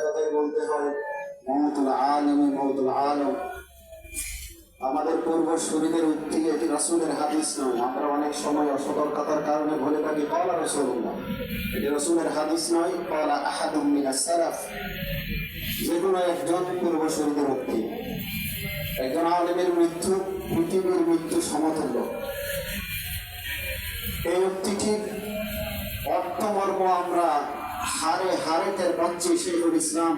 কথাই বলতে হয়, মওতুল আলমী মওতুল আলম। আমাদের পূর্বসূরীদের উক্তি, এটি রাসূলের হাদিস নয়। আমরা অনেক সময় অসতর্কতার কারণে বলে থাকি ক্বালা রাসূলুল্লাহ, এটি রাসূলের হাদিস নয়, ক্বালা আহাদুম মিনাস সালাফ, যে কোনো একজন পূর্বসূরীদের উক্তি। একজন আলেমের মৃত্যু পৃথিবীর মৃত্যু সমতুল্য। এই উক্তিটির অর্থমর্ম আমরা হারে হারে টের পাচ্ছি শেখুল ইসলাম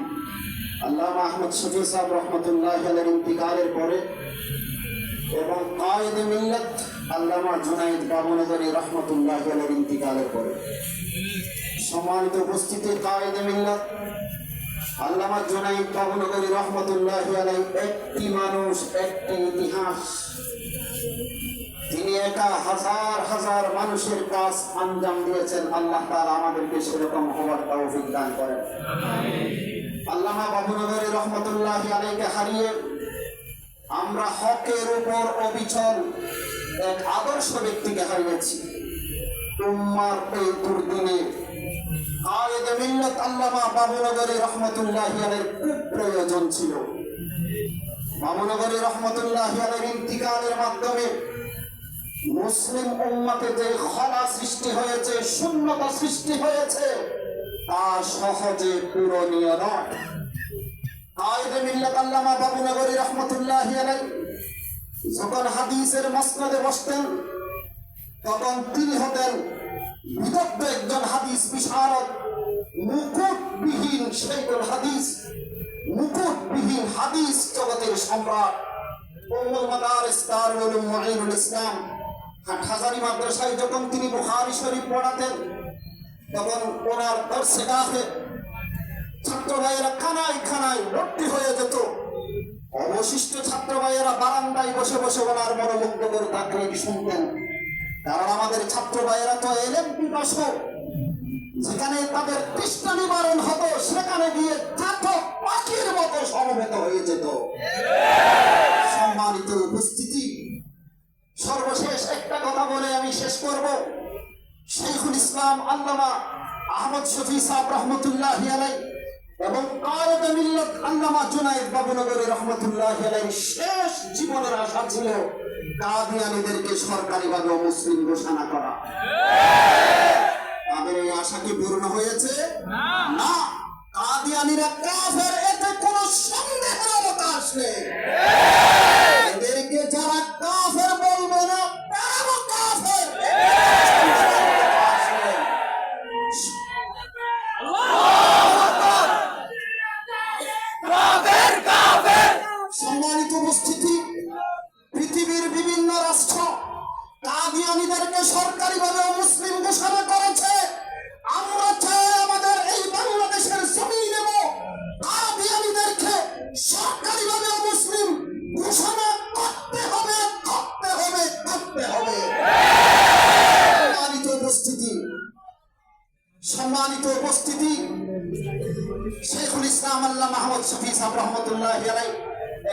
আল্লামা আহমদ শফী সাহেব রহমতুল্লাহ আলাইহির ইন্তিকালের পরে, এবং কায়েদে মিল্লাত আল্লামা জুনায়েদ বাবনগরী রহমতুল্লাহ আলাইহির ইন্তিকালের পরে। সম্মানিত উপস্থিতি, কায়েদে মিল্লাত আল্লামা জুনায়েদ বাবনগরী রহমতুল্লাহ আলাইহি একটি মানুষ, একটি ইতিহাস। তিনি একা হাজার হাজার মানুষের কাজ আঞ্জাম দিয়েছেন। আল্লাহ তাআলা আমাদেরকে সেরকম হওয়ার তৌফিক দান করেন। আল্লামা বাবনগরী রহমতুল্লাহ আলাইহিকে হারিয়ে আমরা হকের উপর অবিচল এক আদর্শ ব্যক্তিকে হারিয়েছি। উম্মার এই দুর্দিনে কায়েদে মিল্লাত আল্লামা বাবনগরী রহমতুল্লাহ আলাইহির খুব প্রয়োজন ছিল। বাবনগরী রহমতুল্লাহ আলাইহির ইন্তিকালের মাধ্যমে মুসলিম উম্মতে যে খলা সৃষ্টি হয়েছে, শূন্যতা সৃষ্টি হয়েছে, তা সহজে পূরণীয় নয়। কায়েদে মিল্লাত আল্লামা বাবনগরী রহমতুল্লাহ আলাইহি যখন হাদিসের মাসনদে বসতেন, তখন তিনি হতেন বিদগ্ধ একজন হাদিস বিশারদ, মুকুটবিহীন শেখুল হাদিস, মুকুটবিহীন হাদিস জগতের সম্রাট। উম্মুল মাদারিস দারুল উলুম মুঈনুল ইসলাম হাটহাজারী মাদ্রাসায় যখন তিনি বুখারী শরীফ পড়াতেন, তখন ওনার দরসগাহে ছাত্র ভাইয়েরা খানায় খানায় ভর্তি হয়ে যেত। অবশিষ্ট ছাত্র ভাইয়েরা বারান্দায় বসে বসে ওনার মনোমুগ্ধ করে তাকরীর শুনতেন। কারণ আমাদের ছাত্র ভাইয়েরা তো এলেম পিপাসু, যেখানে তাদের তৃষ্ণা নিবারণ হতো, সেখানে গিয়ে চাতক পাখির মতো সমবেত হয়ে যেত। সম্মানিত উপস্থিতি, সর্বশেষ একটা কথা বলে আমি শেষ করব। শেখুল ইসলাম আল্লামা আহমদ শফী সাহেব রহমতুল্লাহ আলাইহি এবং কায়েদে মিল্লাত আল্লামা জুনায়েদ বাবনগরী রহমতুল্লাহ আলাইহির শেষ জীবনের আশা ছিল কাদিয়ানীদেরকে সরকারিভাবে মুসলিম ঘোষণা করা। তাদের এই আশা কি পূর্ণ হয়েছে? না। কাদিয়ানীরা কাফের, এতে কোনো সন্দেহের অবকাশ নেই। এদেরকে যারা কাফের বলবে না, তারাও কাফের। সম্মানিত উপস্থিতি, পৃথিবীর বিভিন্ন রাষ্ট্র কাদিয়ানীদেরকে সরকারিভাবে মুসলিম ঘোষণা করেছে। আমরা চাই আমাদের এই বাংলাদেশের জমিনেও কাদিয়ানীদেরকে সরকারিভাবে মুসলিম ঘোষণা করতে হবে, করতে হবে, করতে হবে। সম্মানিত উপস্থিতি, শেখুল ইসলাম আল্লামা আহমদ শফী সাহেব রহমতুল্লাহ আলাইহি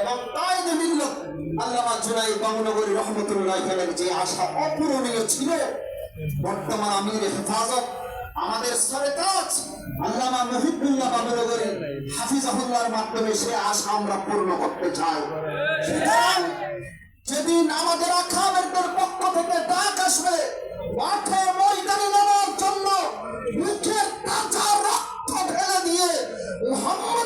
এবং কায়েদে মিল্লাত আল্লামা জুনায়েদ বাবনগরী রহমতুল্লাহ আলাইহির যে আশা অপূরণীয় ছিল, বর্তমান আমির হেফাজত আমাদের সরতাজ আল্লামা মুহিবুল্লাহ বাবনগরী হাফিজাহুল্লাহর মাধ্যমে সে আশা আমরা পূর্ণ করতে চাই। সুতরাং যেদিন আমাদের আখাবেরদের পক্ষ থেকে ডাক আসবে মাঠে ময়দানে নামার জন্য, মুখের তাজা রক্ত ঢেলে দিয়ে মুহাম্মদ